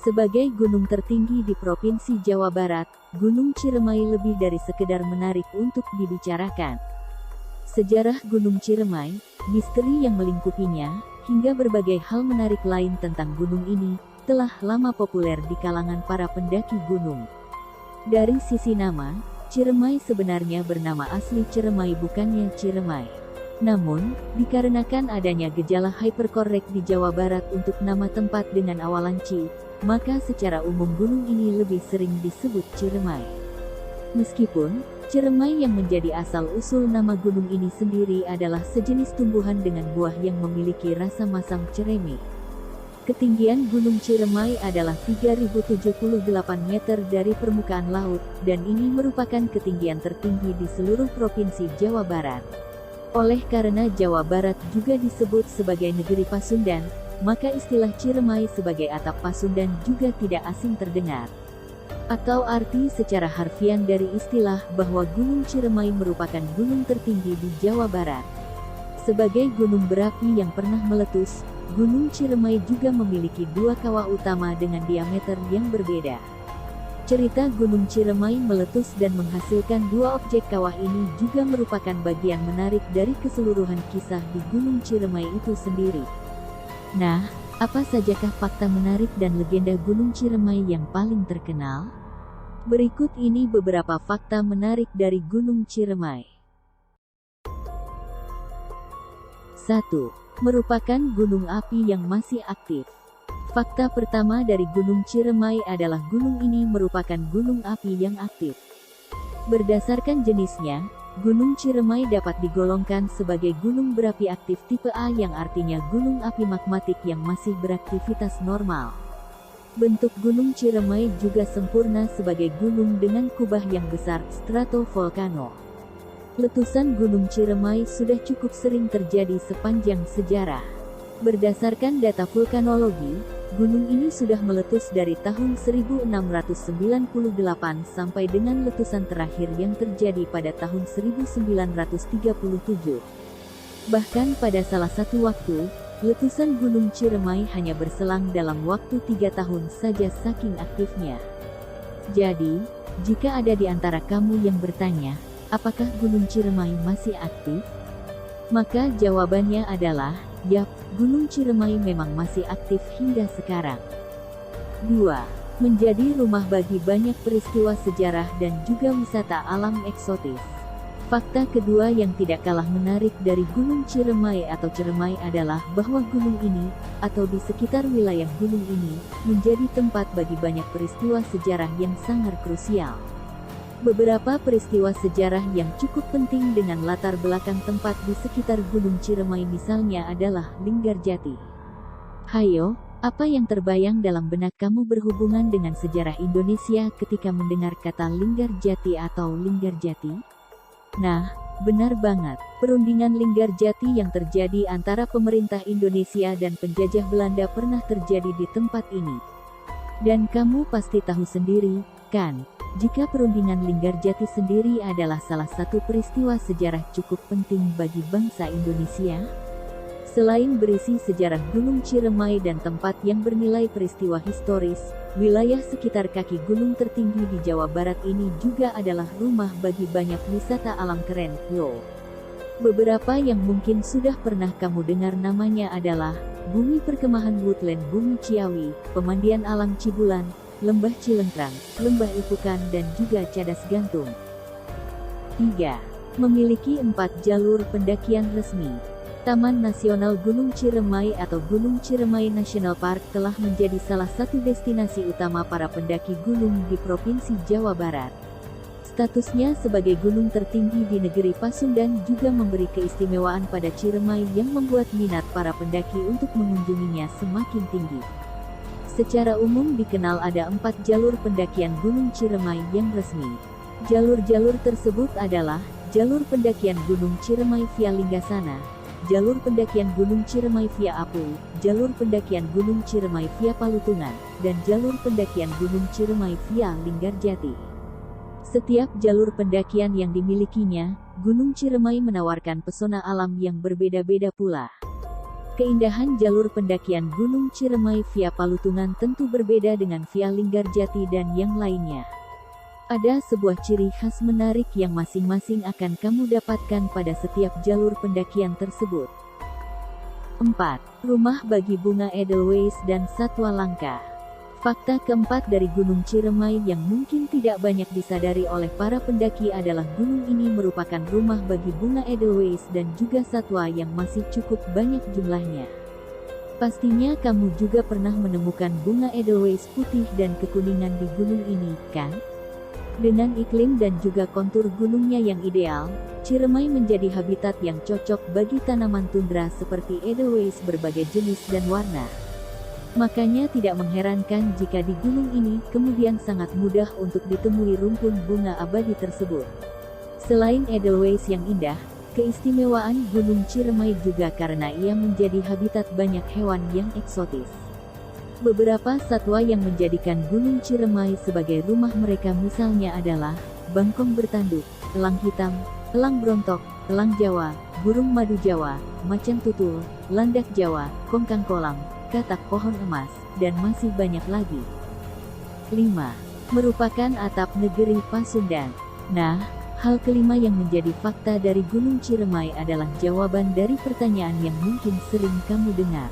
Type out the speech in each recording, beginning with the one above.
Sebagai gunung tertinggi di Provinsi Jawa Barat, Gunung Ciremai lebih dari sekedar menarik untuk dibicarakan. Sejarah Gunung Ciremai, misteri yang melingkupinya, hingga berbagai hal menarik lain tentang gunung ini, telah lama populer di kalangan para pendaki gunung. Dari sisi nama, Ciremai sebenarnya bernama asli Ceremai bukannya Ciremai. Namun, dikarenakan adanya gejala hyperkorek di Jawa Barat untuk nama tempat dengan awalan Ci, maka secara umum gunung ini lebih sering disebut Ciremai. Meskipun, Ciremai yang menjadi asal-usul nama gunung ini sendiri adalah sejenis tumbuhan dengan buah yang memiliki rasa masam cereme. Ketinggian Gunung Ciremai adalah 3078 meter dari permukaan laut, dan ini merupakan ketinggian tertinggi di seluruh Provinsi Jawa Barat. Oleh karena Jawa Barat juga disebut sebagai negeri Pasundan, maka istilah Ciremai sebagai atap Pasundan juga tidak asing terdengar. Atau arti secara harfiah dari istilah bahwa Gunung Ciremai merupakan gunung tertinggi di Jawa Barat. Sebagai gunung berapi yang pernah meletus, Gunung Ciremai juga memiliki dua kawah utama dengan diameter yang berbeda. Cerita Gunung Ciremai meletus dan menghasilkan dua objek kawah ini juga merupakan bagian menarik dari keseluruhan kisah di Gunung Ciremai itu sendiri. Nah, apa sajakah fakta menarik dan legenda Gunung Ciremai yang paling terkenal? Berikut ini beberapa fakta menarik dari Gunung Ciremai. 1. Merupakan gunung api yang masih aktif. Fakta pertama dari Gunung Ciremai adalah gunung ini merupakan gunung api yang aktif. Berdasarkan jenisnya, Gunung Ciremai dapat digolongkan sebagai gunung berapi aktif tipe A yang artinya gunung api magmatik yang masih beraktivitas normal. Bentuk Gunung Ciremai juga sempurna sebagai gunung dengan kubah yang besar, stratovolcano. Letusan Gunung Ciremai sudah cukup sering terjadi sepanjang sejarah. Berdasarkan data vulkanologi, gunung ini sudah meletus dari tahun 1698 sampai dengan letusan terakhir yang terjadi pada tahun 1937. Bahkan pada salah satu waktu, letusan Gunung Ciremai hanya berselang dalam waktu 3 tahun saja saking aktifnya. Jadi, jika ada di antara kamu yang bertanya, apakah Gunung Ciremai masih aktif? Maka jawabannya adalah, yap, Gunung Ciremai memang masih aktif hingga sekarang. 2. Menjadi rumah bagi banyak peristiwa sejarah dan juga wisata alam eksotis. Fakta kedua yang tidak kalah menarik dari Gunung Ciremai atau Ciremai adalah bahwa gunung ini, atau di sekitar wilayah gunung ini, menjadi tempat bagi banyak peristiwa sejarah yang sangat krusial. Beberapa peristiwa sejarah yang cukup penting dengan latar belakang tempat di sekitar Gunung Ciremai misalnya adalah Linggarjati. Hayo, apa yang terbayang dalam benak kamu berhubungan dengan sejarah Indonesia ketika mendengar kata Linggarjati atau Linggarjati? Nah, benar banget, perundingan Linggarjati yang terjadi antara pemerintah Indonesia dan penjajah Belanda pernah terjadi di tempat ini. Dan kamu pasti tahu sendiri, kan? Jika perundingan Linggarjati sendiri adalah salah satu peristiwa sejarah cukup penting bagi bangsa Indonesia. Selain berisi sejarah Gunung Ciremai dan tempat yang bernilai peristiwa historis, wilayah sekitar kaki gunung tertinggi di Jawa Barat ini juga adalah rumah bagi banyak wisata alam keren, loh. Beberapa yang mungkin sudah pernah kamu dengar namanya adalah Bumi Perkemahan Woodland Bumi Ciawi, Pemandian Alam Cibulan, Lembah Cilengkrang, Lembah Ipukan dan juga Cadas Gantung. 3. Memiliki 4 jalur pendakian resmi. Taman Nasional Gunung Ciremai atau Gunung Ciremai National Park telah menjadi salah satu destinasi utama para pendaki gunung di Provinsi Jawa Barat. Statusnya sebagai gunung tertinggi di negeri Pasundan juga memberi keistimewaan pada Ciremai yang membuat minat para pendaki untuk mengunjunginya semakin tinggi. Secara umum dikenal ada 4 jalur pendakian Gunung Ciremai yang resmi. Jalur-jalur tersebut adalah, jalur pendakian Gunung Ciremai via Linggasana, jalur pendakian Gunung Ciremai via Apul, jalur pendakian Gunung Ciremai via Palutungan, dan jalur pendakian Gunung Ciremai via Linggarjati. Setiap jalur pendakian yang dimilikinya, Gunung Ciremai menawarkan pesona alam yang berbeda-beda pula. Keindahan jalur pendakian Gunung Ciremai via Palutungan tentu berbeda dengan via Linggarjati dan yang lainnya. Ada sebuah ciri khas menarik yang masing-masing akan kamu dapatkan pada setiap jalur pendakian tersebut. 4. Rumah bagi bunga Edelweiss dan satwa langka. Fakta keempat dari Gunung Ciremai yang mungkin tidak banyak disadari oleh para pendaki adalah gunung ini merupakan rumah bagi bunga Edelweiss dan juga satwa yang masih cukup banyak jumlahnya. Pastinya kamu juga pernah menemukan bunga Edelweiss putih dan kekuningan di gunung ini, kan? Dengan iklim dan juga kontur gunungnya yang ideal, Ciremai menjadi habitat yang cocok bagi tanaman tundra seperti Edelweiss berbagai jenis dan warna. Makanya tidak mengherankan jika di gunung ini kemudian sangat mudah untuk ditemui rumpun bunga abadi tersebut. Selain Edelweiss yang indah, keistimewaan Gunung Ciremai juga karena ia menjadi habitat banyak hewan yang eksotis. Beberapa satwa yang menjadikan Gunung Ciremai sebagai rumah mereka misalnya adalah bangkong bertanduk, elang hitam, elang brontok, elang Jawa, burung madu Jawa, macan tutul, landak Jawa, kongkang kolam, katak pohon emas, dan masih banyak lagi. 5. Merupakan atap negeri Pasundan. Nah, hal kelima yang menjadi fakta dari Gunung Ciremai adalah jawaban dari pertanyaan yang mungkin sering kamu dengar.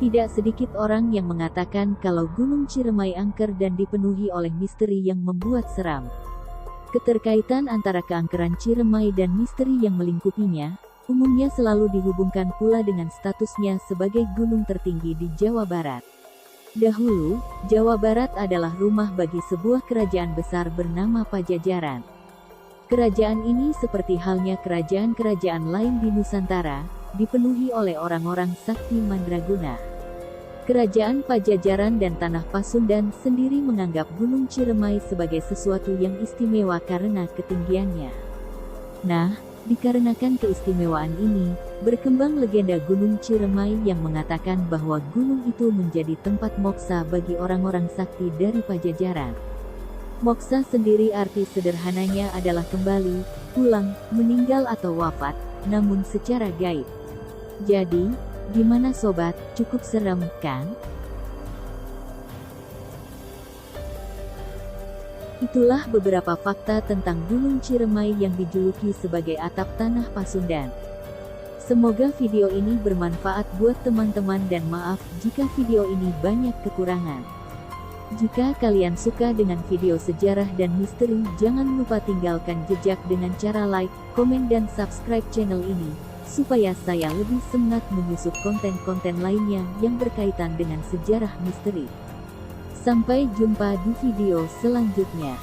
Tidak sedikit orang yang mengatakan kalau Gunung Ciremai angker dan dipenuhi oleh misteri yang membuat seram. Keterkaitan antara keangkeran Ciremai dan misteri yang melingkupinya, umumnya selalu dihubungkan pula dengan statusnya sebagai gunung tertinggi di Jawa Barat. Dahulu, Jawa Barat adalah rumah bagi sebuah kerajaan besar bernama Pajajaran. Kerajaan ini seperti halnya kerajaan-kerajaan lain di Nusantara, dipenuhi oleh orang-orang sakti mandraguna. Kerajaan Pajajaran dan Tanah Pasundan sendiri menganggap Gunung Ciremai sebagai sesuatu yang istimewa karena ketinggiannya. Nah, dikarenakan keistimewaan ini, berkembang legenda Gunung Ciremai yang mengatakan bahwa gunung itu menjadi tempat moksa bagi orang-orang sakti dari Pajajaran. Moksa sendiri arti sederhananya adalah kembali, pulang, meninggal atau wafat, namun secara gaib. Jadi, gimana sobat, cukup serem, kan? Itulah beberapa fakta tentang Gunung Ciremai yang dijuluki sebagai atap tanah Pasundan. Semoga video ini bermanfaat buat teman-teman dan maaf jika video ini banyak kekurangan. Jika kalian suka dengan video sejarah dan misteri, jangan lupa tinggalkan jejak dengan cara like, komen dan subscribe channel ini, supaya saya lebih semangat menyusun konten-konten lainnya yang berkaitan dengan sejarah misteri. Sampai jumpa di video selanjutnya.